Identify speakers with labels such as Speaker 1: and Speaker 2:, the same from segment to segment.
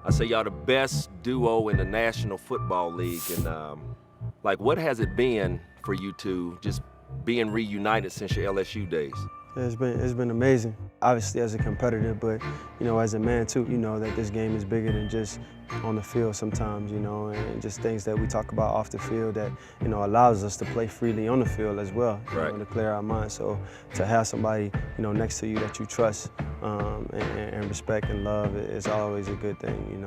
Speaker 1: I say y'all the best duo in the National Football League, and like, what has it been for you two just being reunited since your LSU days?
Speaker 2: Yeah, it's been amazing. Obviously as a competitor, but as a man too, that this game is bigger than just on the field sometimes, and just things that we talk about off the field that allows us to play freely on the field as well,
Speaker 1: right.
Speaker 2: To clear our minds. So to have somebody next to you that you trust and respect and love is always a good thing,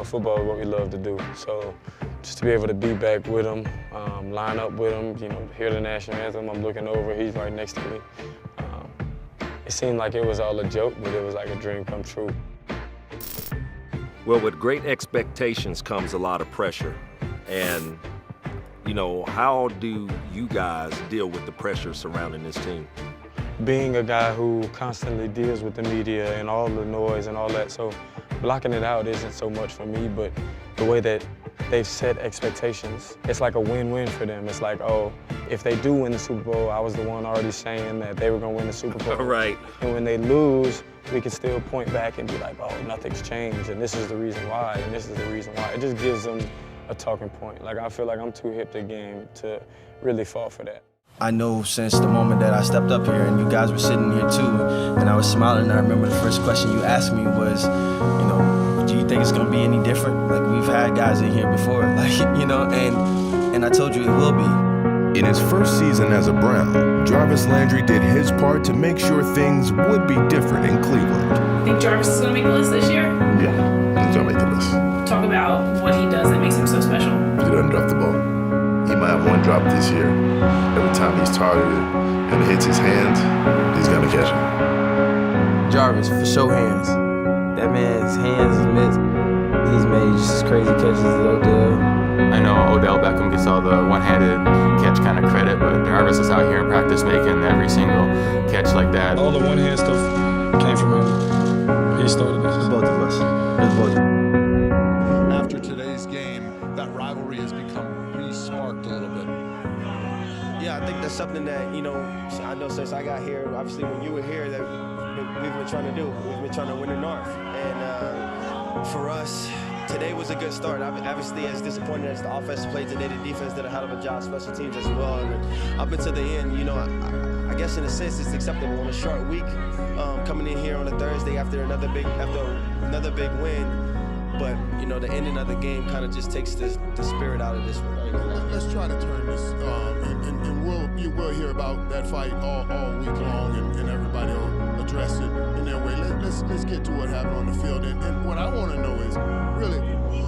Speaker 3: Football is what we love to do. So just to be able to be back with him, line up with him, hear the national anthem, I'm looking over, he's right next to me. It seemed like it was all a joke, but it was like a dream come true.
Speaker 1: Well, with great expectations comes a lot of pressure. And, how do you guys deal with the pressure surrounding this team?
Speaker 3: Being a guy who constantly deals with the media and all the noise and all that, so blocking it out isn't so much for me, but the way that they've set expectations, it's like a win-win for them. It's like, oh, if they do win the Super Bowl, I was the one already saying that they were gonna win the Super Bowl.
Speaker 1: Right.
Speaker 3: And when they lose, we can still point back and be like, oh, nothing's changed, and this is the reason why, and this is the reason why. It just gives them a talking point. Like, I feel like I'm too hip to the game to really fall for that.
Speaker 4: I know since the moment that I stepped up here and you guys were sitting here too, and I was smiling, I remember the first question you asked me was, do you think it's gonna be any different? Like, we've had guys in here before, and I told you it will be.
Speaker 5: In his first season as a Brown, Jarvis Landry did his part to make sure things would be different in Cleveland.
Speaker 6: Think Jarvis is gonna make the list this year?
Speaker 7: Yeah, he's gonna make the list.
Speaker 6: Talk about what he does that makes him so special.
Speaker 7: He doesn't drop the ball. He might have one drop this year. Every time he's targeted and it hits his hands, he's gonna catch it.
Speaker 8: Jarvis, for show hands. That man's hands is missed. He's made just as crazy catches as Odell.
Speaker 9: I know Odell Beckham gets all the one-handed catch kind of credit, but Jarvis is out here in practice making every single catch like that.
Speaker 3: All the one-hand stuff came from him. He started this.
Speaker 4: It's both of us. It's both of us.
Speaker 10: After today's game, that rivalry has become re-sparked a little bit.
Speaker 2: Yeah, I think that's something that, I know since I got here, obviously when you were here, that we've been trying to do. We've been trying to win the North. And for us, today was a good start. Obviously, as disappointed as the offense played today, the defense did a hell of a job, special teams as well. And up until the end, I guess in a sense it's acceptable on a short week, coming in here on a Thursday after another big win. But the ending of the game kind of just takes the spirit out of this one. Right?
Speaker 10: Let's try to turn this, and you will hear about that fight all week long, and everybody will address it in their way. Let's get to what happened on the field, and what I want to know is really,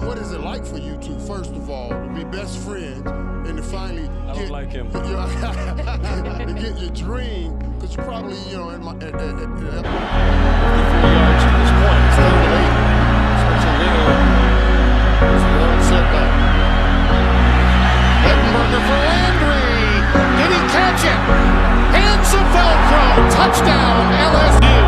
Speaker 10: what is it like for you two, first of all, to be best friends and to finally
Speaker 3: don't like him.
Speaker 10: to get your dream, because you probably at 53
Speaker 7: yards at this point. It's 38.
Speaker 10: Ettenberger for Landry. Did he catch it? Hands of Velcro. Touchdown, LSU.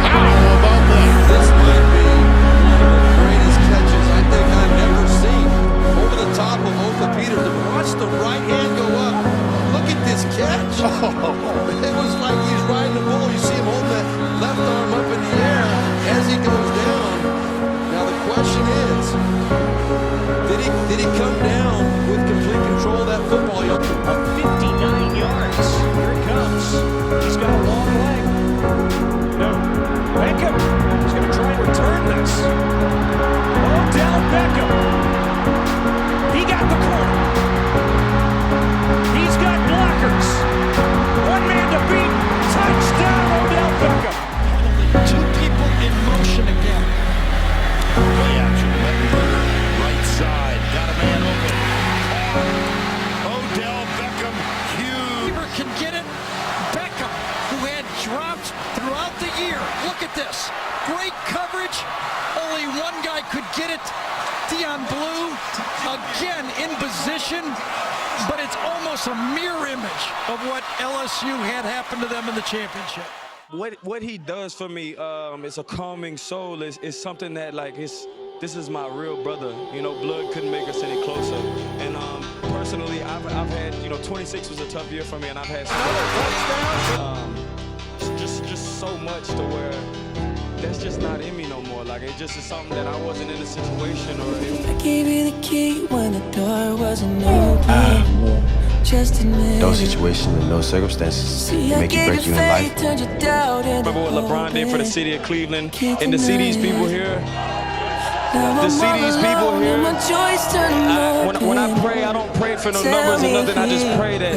Speaker 10: How about that?
Speaker 11: This might be one of the greatest catches I think I've ever seen. Over the top of Oka Peters. Watch the right hand go up. Look at this catch. It was like he's riding the bull. You see him hold that left arm up in the air as he goes down. Now the question is, did he come down with complete control of that football?
Speaker 12: 59 yards. Here it comes. He's got a long leg. No. Beckham is going to try and return this. Odell Beckham. He got the corner. He's got blockers. One man to beat. Touchdown, Odell Beckham.
Speaker 10: Two people in motion again. Play action. Lettenberger, right side. Got a man open. Odell Beckham, huge.
Speaker 12: Receiver can get it. Beckham, who had dropped throughout the year. Look at this. Great coverage. Only one guy could get it. Dion Blue, again in position. But it's almost a mirror image of what LSU had happen to them in the championship.
Speaker 3: What he does for me, it's a calming soul. It's something that this is my real brother. Blood couldn't make us any closer. And personally, I've had 26 was a tough year for me, and I've had some just so much to where that's just not in me no more. Like, it just is something that I wasn't in a situation or
Speaker 13: I gave you the key when the door wasn't open. Just admit
Speaker 4: No
Speaker 13: it.
Speaker 4: situation and no circumstances can make you break you in life.
Speaker 3: remember what LeBron did for the city of Cleveland, and to see these people here, to see these people here, when I pray, I don't pray for no numbers or nothing. I just pray that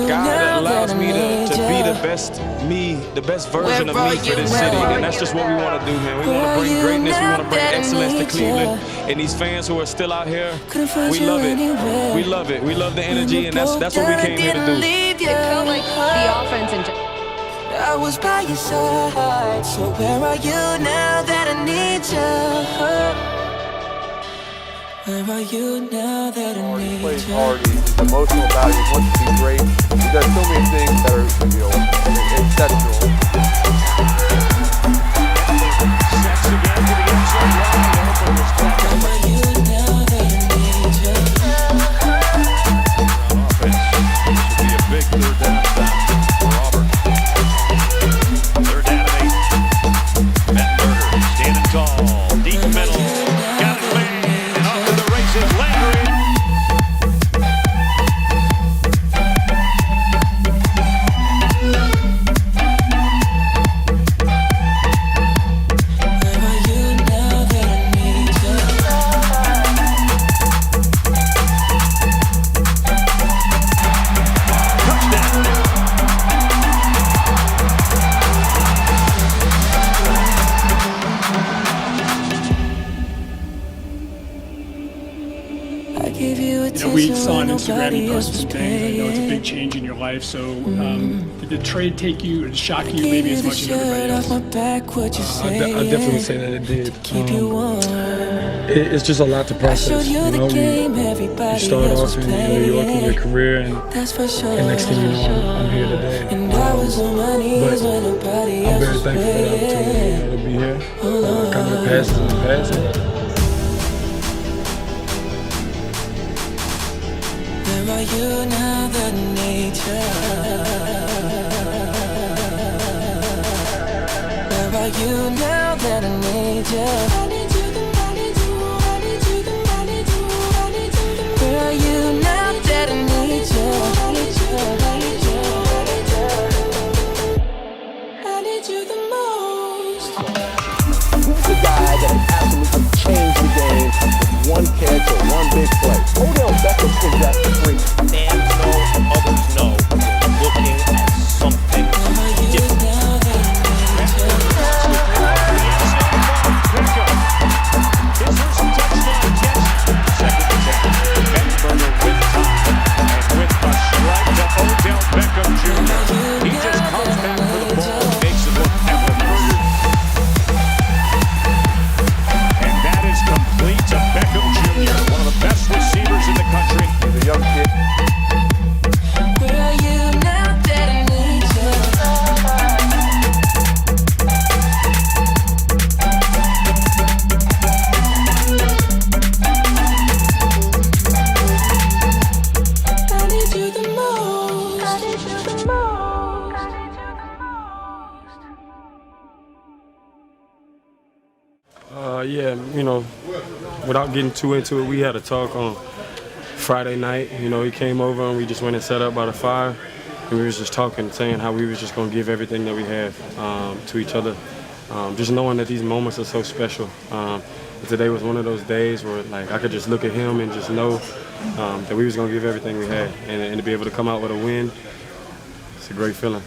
Speaker 3: God allows me to be the best me, the best version of me for this city. And that's just what we want to do, man. We want to bring greatness, we want to bring excellence to Cleveland. And these fans who are still out here, we love it. We love it. We love the energy, and that's what we came here to do.
Speaker 14: Like the offense and
Speaker 13: I was by your side, so where are you now that I need you? Where are you now that I need you?
Speaker 15: He plays hard, he's emotional about it, he wants to be great. He does so many things that are, exceptional.
Speaker 16: Sets again to the end zone, wide open, was caught up.
Speaker 13: Where are you now that I need you?
Speaker 16: On offense, this will be a big third down stop for Auburn. Third down and 8. Matt Berger standing tall, deep middle, got it made, and off to the races, Landry.
Speaker 17: We saw on Instagram you posted some things. I know it's a big change in your life. So did the trade take you and shock you maybe as much as everybody else?
Speaker 3: I definitely would say that it did. It's just a lot to process. You start off in New York in your career, and next thing you know, I'm here today. But I'm very thankful for the opportunity to be here. Kind of the past is in the past.
Speaker 13: Where are you now that I need you? Where are you now that I need you? I need you, I need you, I need you, I need you, I need you. Where are you now that I need you? I need you, I need you, I need you the most.
Speaker 15: Who's the guy that absolutely changed the game with one catch or one big play? Odell Beckham is that freak.
Speaker 16: Fans know, others know. Looking at something different. His first touchdown catch. Second attempt. Benberger with time. And with a strike to Odell Beckham Jr. He just comes back for the ball and makes it look effortless. And that is complete to Beckham Jr., one of the best receivers in the country.
Speaker 15: He's a young kid.
Speaker 13: Where are you now that I need you? I need you the most. I need you the most.
Speaker 3: Yeah, without getting too into it, we had a talk on Friday night. He came over and we just went and set up by the fire, and we was just talking, saying how we was just gonna give everything that we have to each other. Just knowing that these moments are so special. Today was one of those days where I could just look at him and just know that we was gonna give everything we had, and to be able to come out with a win, it's a great feeling.